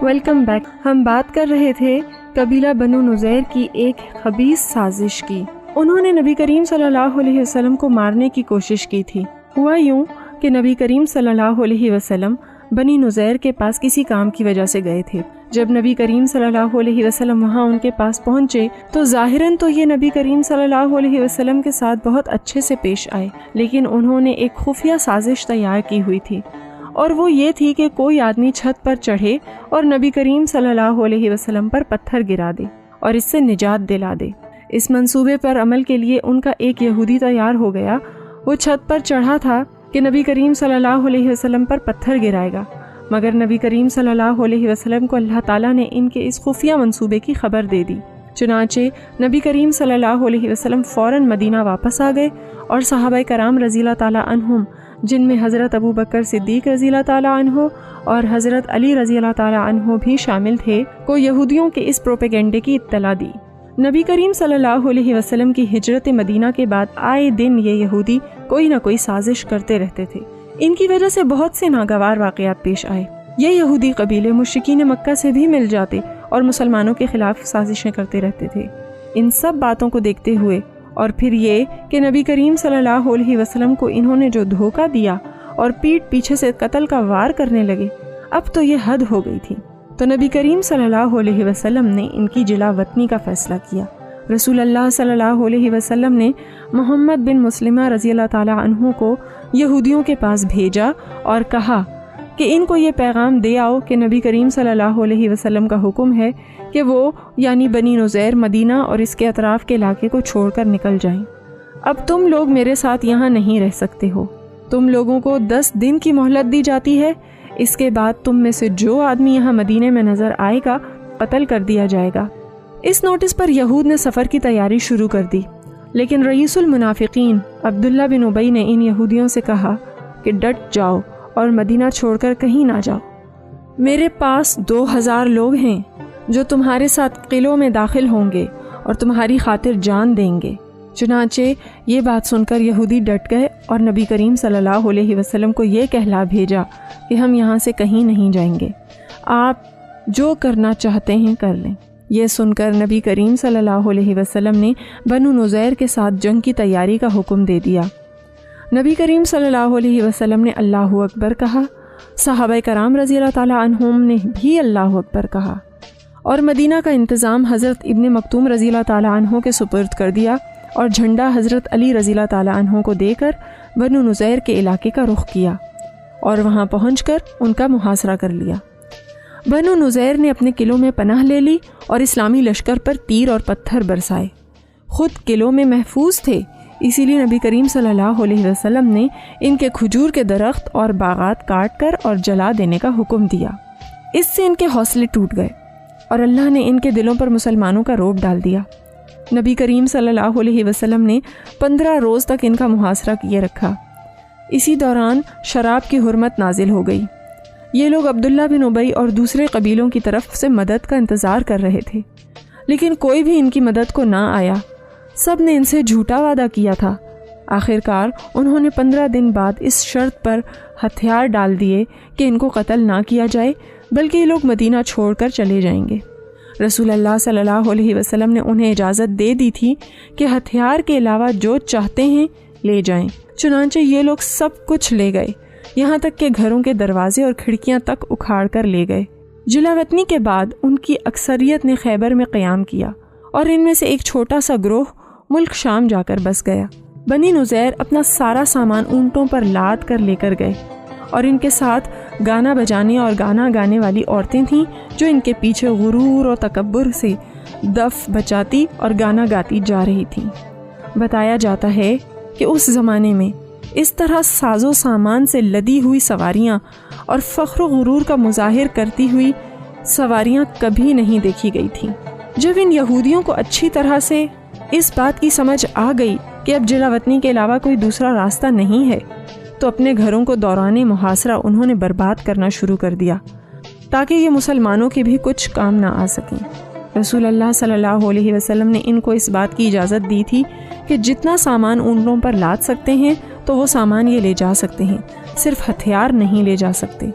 Welcome back. ہم بات کر رہے تھے قبیلہ بنو نذیر کی ایک خبیث سازش کی۔ انہوں نے نبی کریم صلی اللہ علیہ وسلم کو مارنے کی کوشش کی تھی۔ ہوا یوں کہ نبی کریم صلی اللہ علیہ وسلم بنی نذیر کے پاس کسی کام کی وجہ سے گئے تھے۔ جب نبی کریم صلی اللہ علیہ وسلم وہاں ان کے پاس پہنچے تو ظاہراً تو یہ نبی کریم صلی اللہ علیہ وسلم کے ساتھ بہت اچھے سے پیش آئے، لیکن انہوں نے ایک خفیہ سازش تیار کی ہوئی تھی، اور وہ یہ تھی کہ کوئی آدمی چھت پر چڑھے اور نبی کریم صلی اللہ علیہ وسلم پر پتھر گرا دے اور اس سے نجات دلا دے۔ اس منصوبے پر عمل کے لیے ان کا ایک یہودی تیار ہو گیا۔ وہ چھت پر چڑھا تھا کہ نبی کریم صلی اللہ علیہ وسلم پر پتھر گرائے گا، مگر نبی کریم صلی اللہ علیہ وسلم کو اللہ تعالیٰ نے ان کے اس خفیہ منصوبے کی خبر دے دی۔ چنانچہ نبی کریم صلی اللہ علیہ وسلم فوراً مدینہ واپس آ گئے، اور صحابہ کرام رضی اللہ تعالیٰ عنہم، جن میں حضرت ابو بکر صدیق رضی اللہ تعالیٰ عنہ اور حضرت علی رضی اللہ تعالیٰ عنہ بھی شامل تھے، کو یہودیوں کے اس پروپیگنڈے کی اطلاع دی۔ نبی کریم صلی اللہ علیہ وسلم کی ہجرت مدینہ کے بعد آئے دن یہ یہودی کوئی نہ کوئی سازش کرتے رہتے تھے۔ ان کی وجہ سے بہت سے ناگوار واقعات پیش آئے۔ یہ یہودی قبیلے مشرکین مکہ سے بھی مل جاتے اور مسلمانوں کے خلاف سازشیں کرتے رہتے تھے۔ ان سب باتوں کو دیکھتے ہوئے، اور پھر یہ کہ نبی کریم صلی اللہ علیہ وسلم کو انہوں نے جو دھوکہ دیا اور پیٹھ پیچھے سے قتل کا وار کرنے لگے، اب تو یہ حد ہو گئی تھی۔ تو نبی کریم صلی اللہ علیہ وسلم نے ان کی جلا وطنی کا فیصلہ کیا۔ رسول اللہ صلی اللہ علیہ وسلم نے محمد بن مسلمہ رضی اللہ تعالیٰ عنہ کو یہودیوں کے پاس بھیجا اور کہا کہ ان کو یہ پیغام دے آؤ کہ نبی کریم صلی اللہ علیہ وسلم کا حکم ہے کہ وہ یعنی بنی نذیر مدینہ اور اس کے اطراف کے علاقے کو چھوڑ کر نکل جائیں۔ اب تم لوگ میرے ساتھ یہاں نہیں رہ سکتے ہو۔ تم لوگوں کو 10 دن کی مہلت دی جاتی ہے، اس کے بعد تم میں سے جو آدمی یہاں مدینے میں نظر آئے گا قتل کر دیا جائے گا۔ اس نوٹس پر یہود نے سفر کی تیاری شروع کر دی، لیکن رئیس المنافقین عبداللہ بن ابی نے ان یہودیوں سے کہا کہ ڈٹ جاؤ اور مدینہ چھوڑ کر کہیں نہ جاؤ۔ میرے پاس 2000 لوگ ہیں جو تمہارے ساتھ قلعوں میں داخل ہوں گے اور تمہاری خاطر جان دیں گے۔ چنانچہ یہ بات سن کر یہودی ڈٹ گئے اور نبی کریم صلی اللہ علیہ وسلم کو یہ کہلا بھیجا کہ ہم یہاں سے کہیں نہیں جائیں گے، آپ جو کرنا چاہتے ہیں کر لیں۔ یہ سن کر نبی کریم صلی اللہ علیہ وسلم نے بنو نذیر کے ساتھ جنگ کی تیاری کا حکم دے دیا۔ نبی کریم صلی اللہ علیہ وسلم نے اللہ اکبر کہا، صحابہ کرام رضی اللہ تعالیٰ عنہم نے بھی اللہ اکبر کہا، اور مدینہ کا انتظام حضرت ابن مکتوم رضی اللہ تعالیٰ عنہ کے سپرد کر دیا، اور جھنڈا حضرت علی رضی اللہ تعالیٰ عنہ کو دے کر بنو نذیر کے علاقے کا رخ کیا اور وہاں پہنچ کر ان کا محاصرہ کر لیا۔ بنو نذیر نے اپنے قلعوں میں پناہ لے لی اور اسلامی لشکر پر تیر اور پتھر برسائے۔ خود قلعوں میں محفوظ تھے، اسی لیے نبی کریم صلی اللہ علیہ وسلم نے ان کے کھجور کے درخت اور باغات کاٹ کر اور جلا دینے کا حکم دیا۔ اس سے ان کے حوصلے ٹوٹ گئے اور اللہ نے ان کے دلوں پر مسلمانوں کا رعب ڈال دیا۔ نبی کریم صلی اللہ علیہ وسلم نے 15 روز تک ان کا محاصرہ کیے رکھا۔ اسی دوران شراب کی حرمت نازل ہو گئی۔ یہ لوگ عبداللہ بن ابی اور دوسرے قبیلوں کی طرف سے مدد کا انتظار کر رہے تھے، لیکن کوئی بھی ان کی مدد کو نہ آیا۔ سب نے ان سے جھوٹا وعدہ کیا تھا۔ آخرکار انہوں نے 15 دن بعد اس شرط پر ہتھیار ڈال دیے کہ ان کو قتل نہ کیا جائے، بلکہ یہ لوگ مدینہ چھوڑ کر چلے جائیں گے۔ رسول اللہ صلی اللہ علیہ وسلم نے انہیں اجازت دے دی تھی کہ ہتھیار کے علاوہ جو چاہتے ہیں لے جائیں۔ چنانچہ یہ لوگ سب کچھ لے گئے، یہاں تک کہ گھروں کے دروازے اور کھڑکیاں تک اکھاڑ کر لے گئے۔ جلا وطنی کے بعد ان کی اکثریت نے خیبر میں قیام کیا، اور ان میں سے ایک چھوٹا سا گروہ ملک شام جا کر بس گیا۔ بنی نذیر اپنا سارا سامان اونٹوں پر لاد کر لے کر گئے، اور ان کے ساتھ گانا بجانے اور گانا گانے والی عورتیں تھیں جو ان کے پیچھے غرور اور تکبر سے دف بجاتی اور گانا گاتی جا رہی تھیں۔ بتایا جاتا ہے کہ اس زمانے میں اس طرح ساز و سامان سے لدی ہوئی سواریاں اور فخر و غرور کا مظاہر کرتی ہوئی سواریاں کبھی نہیں دیکھی گئی تھیں۔ جب ان یہودیوں کو اچھی طرح سے اس بات کی سمجھ آ گئی کہ اب جلا وطنی کے علاوہ کوئی دوسرا راستہ نہیں ہے، تو اپنے گھروں کو دوران محاصرہ انہوں نے برباد کرنا شروع کر دیا تاکہ یہ مسلمانوں کے بھی کچھ کام نہ آ سکیں۔ رسول اللہ صلی اللہ علیہ وسلم نے ان کو اس بات کی اجازت دی تھی کہ جتنا سامان اونٹوں پر لاد سکتے ہیں تو وہ سامان یہ لے جا سکتے ہیں، صرف ہتھیار نہیں لے جا سکتے۔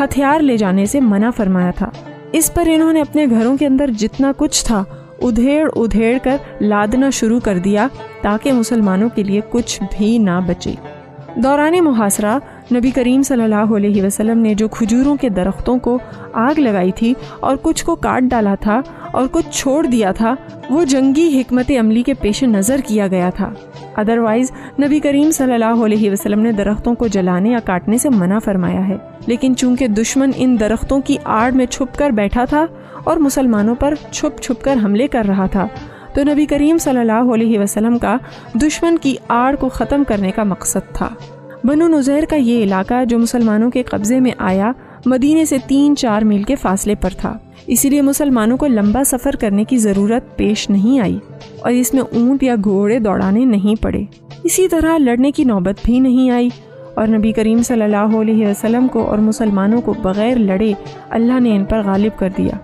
ہتھیار لے جانے سے منع فرمایا تھا۔ اس پر انہوں نے اپنے گھروں کے اندر جتنا کچھ تھا ادھیڑ کر لادنا شروع کر دیا تاکہ مسلمانوں کے لیے کچھ بھی نہ بچے۔ دوران محاصرہ نبی کریم صلی اللہ علیہ وسلم نے جو کھجوروں کے درختوں کو آگ لگائی تھی اور کچھ کو کاٹ ڈالا تھا اور کچھ چھوڑ دیا تھا، وہ جنگی حکمت عملی کے پیش نظر کیا گیا تھا۔ ادروائز نبی کریم صلی اللہ علیہ وسلم نے درختوں کو جلانے یا کاٹنے سے منع فرمایا ہے، لیکن چونکہ دشمن ان درختوں کی آڑ میں چھپ کر بیٹھا تھا اور مسلمانوں پر چھپ کر حملے کر رہا تھا، تو نبی کریم صلی اللہ علیہ وسلم کا دشمن کی آڑ کو ختم کرنے کا مقصد تھا۔ بنو نذیر کا یہ علاقہ جو مسلمانوں کے قبضے میں آیا مدینے سے 3-4 میل کے فاصلے پر تھا، اسی لیے مسلمانوں کو لمبا سفر کرنے کی ضرورت پیش نہیں آئی اور اس میں اونٹ یا گھوڑے دوڑانے نہیں پڑے۔ اسی طرح لڑنے کی نوبت بھی نہیں آئی اور نبی کریم صلی اللہ علیہ وسلم کو اور مسلمانوں کو بغیر لڑے اللہ نے ان پر غالب کر دیا۔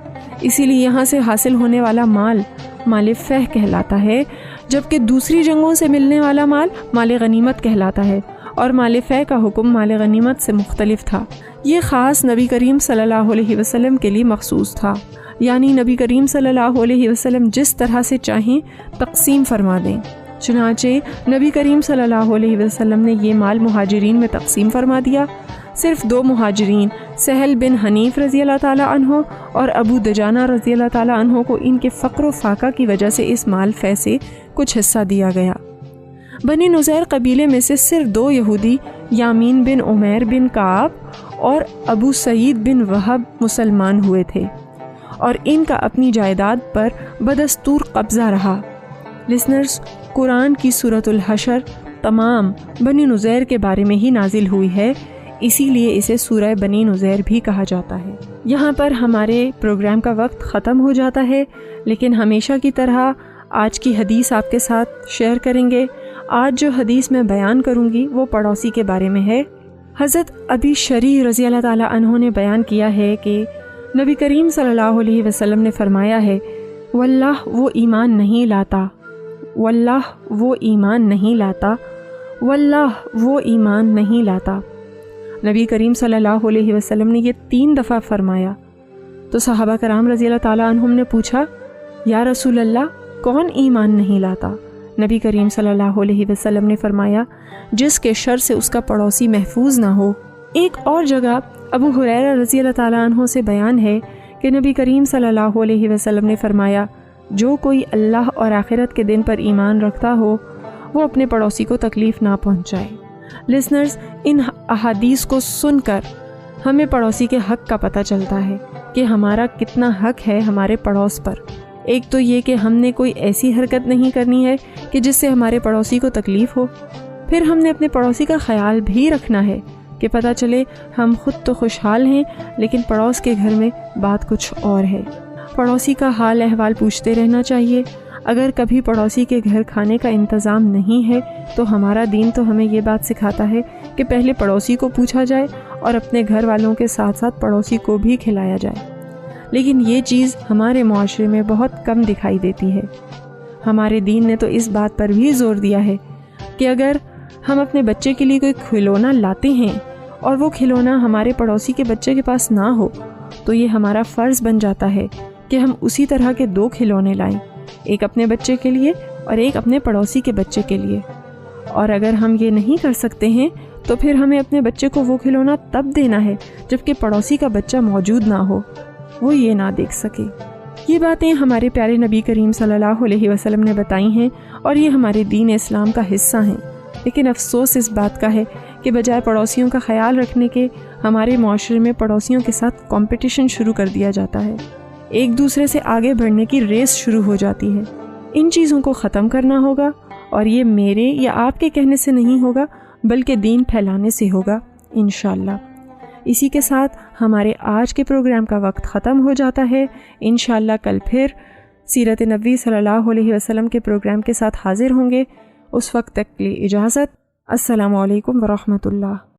اسی لیے یہاں سے حاصل ہونے والا مال فہ کہلاتا ہے، جبکہ دوسری جنگوں سے ملنے والا مال غنیمت کہلاتا ہے، اور مال فہ کا حکم مال غنیمت سے مختلف تھا۔ یہ خاص نبی کریم صلی اللہ علیہ وسلم کے لیے مخصوص تھا، یعنی نبی کریم صلی اللہ علیہ وسلم جس طرح سے چاہیں تقسیم فرما دیں۔ چنانچہ نبی کریم صلی اللہ علیہ وسلم نے یہ مال مہاجرین میں تقسیم فرما دیا۔ صرف 2 مہاجرین سہل بن حنیف رضی اللہ تعالیٰ عنہ اور ابو دجانہ رضی اللہ تعالیٰ عنہ کو ان کے فقر و فاقہ کی وجہ سے اس مال فہ سے کچھ حصہ دیا گیا۔ بنی نذیر قبیلے میں سے صرف 2 یہودی یامین بن عمیر بن کعب اور ابو سعید بن وہب مسلمان ہوئے تھے اور ان کا اپنی جائیداد پر بدستور قبضہ رہا۔ لسنرز، قرآن کی سورۃ الحشر تمام بنی نذیر کے بارے میں ہی نازل ہوئی ہے، اسی لیے اسے سورہ بنی نذیر بھی کہا جاتا ہے۔ یہاں پر ہمارے پروگرام کا وقت ختم ہو جاتا ہے، لیکن ہمیشہ کی طرح آج کی حدیث آپ کے ساتھ شیئر کریں گے۔ آج جو حدیث میں بیان کروں گی وہ پڑوسی کے بارے میں ہے۔ حضرت ابی شریح رضی اللہ تعالیٰ عنہ نے بیان کیا ہے کہ نبی کریم صلی اللہ علیہ وسلم نے فرمایا ہے، واللہ وہ ایمان نہیں لاتا، واللہ وہ ایمان نہیں لاتا، واللہ وہ ایمان نہیں لاتا۔ نبی کریم صلی اللہ علیہ وسلم نے یہ 3 دفعہ فرمایا تو صحابہ کرام رضی اللہ تعالیٰ عنہم نے پوچھا، یا رسول اللہ کون ایمان نہیں لاتا؟ نبی کریم صلی اللہ علیہ وسلم نے فرمایا، جس کے شر سے اس کا پڑوسی محفوظ نہ ہو۔ ایک اور جگہ ابو ہریرہ رضی اللہ تعالیٰ عنہ سے بیان ہے کہ نبی کریم صلی اللہ علیہ وسلم نے فرمایا، جو کوئی اللہ اور آخرت کے دن پر ایمان رکھتا ہو وہ اپنے پڑوسی کو تکلیف نہ پہنچائے۔ لسنرز، ان احادیث کو سن کر ہمیں پڑوسی کے حق کا پتہ چلتا ہے کہ ہمارا کتنا حق ہے ہمارے پڑوس پر۔ ایک تو یہ کہ ہم نے کوئی ایسی حرکت نہیں کرنی ہے کہ جس سے ہمارے پڑوسی کو تکلیف ہو، پھر ہم نے اپنے پڑوسی کا خیال بھی رکھنا ہے کہ پتہ چلے ہم خود تو خوشحال ہیں لیکن پڑوس کے گھر میں بات کچھ اور ہے۔ پڑوسی کا حال احوال پوچھتے رہنا چاہیے۔ اگر کبھی پڑوسی کے گھر کھانے کا انتظام نہیں ہے تو ہمارا دین تو ہمیں یہ بات سکھاتا ہے کہ پہلے پڑوسی کو پوچھا جائے اور اپنے گھر والوں کے ساتھ ساتھ پڑوسی کو بھی کھلایا جائے، لیکن یہ چیز ہمارے معاشرے میں بہت کم دکھائی دیتی ہے۔ ہمارے دین نے تو اس بات پر بھی زور دیا ہے کہ اگر ہم اپنے بچے کے لیے کوئی کھلونا لاتے ہیں اور وہ کھلونا ہمارے پڑوسی کے بچے کے پاس نہ ہو تو یہ ہمارا فرض بن جاتا ہے کہ ہم اسی طرح کے 2 کھلونے لائیں، ایک اپنے بچے کے لیے اور ایک اپنے پڑوسی کے بچے کے لیے۔ اور اگر ہم یہ نہیں کر سکتے ہیں تو پھر ہمیں اپنے بچے کو وہ کھلونا تب دینا ہے جبکہ پڑوسی کا بچہ موجود نہ ہو، وہ یہ نہ دیکھ سکے۔ یہ باتیں ہمارے پیارے نبی کریم صلی اللہ علیہ وسلم نے بتائی ہیں اور یہ ہمارے دین اسلام کا حصہ ہیں، لیکن افسوس اس بات کا ہے کہ بجائے پڑوسیوں کا خیال رکھنے کے ہمارے معاشرے میں پڑوسیوں کے ساتھ کمپٹیشن شروع کر دیا جاتا ہے، ایک دوسرے سے آگے بڑھنے کی ریس شروع ہو جاتی ہے۔ ان چیزوں کو ختم کرنا ہوگا اور یہ میرے یا آپ کے کہنے سے نہیں ہوگا بلکہ دین پھیلانے سے ہوگا انشاءاللہ۔ اسی کے ساتھ ہمارے آج کے پروگرام کا وقت ختم ہو جاتا ہے۔ انشاءاللہ کل پھر سیرت نبوی صلی اللہ علیہ وسلم کے پروگرام کے ساتھ حاضر ہوں گے۔ اس وقت تک کے لیے اجازت۔ السلام علیکم ورحمۃ اللہ۔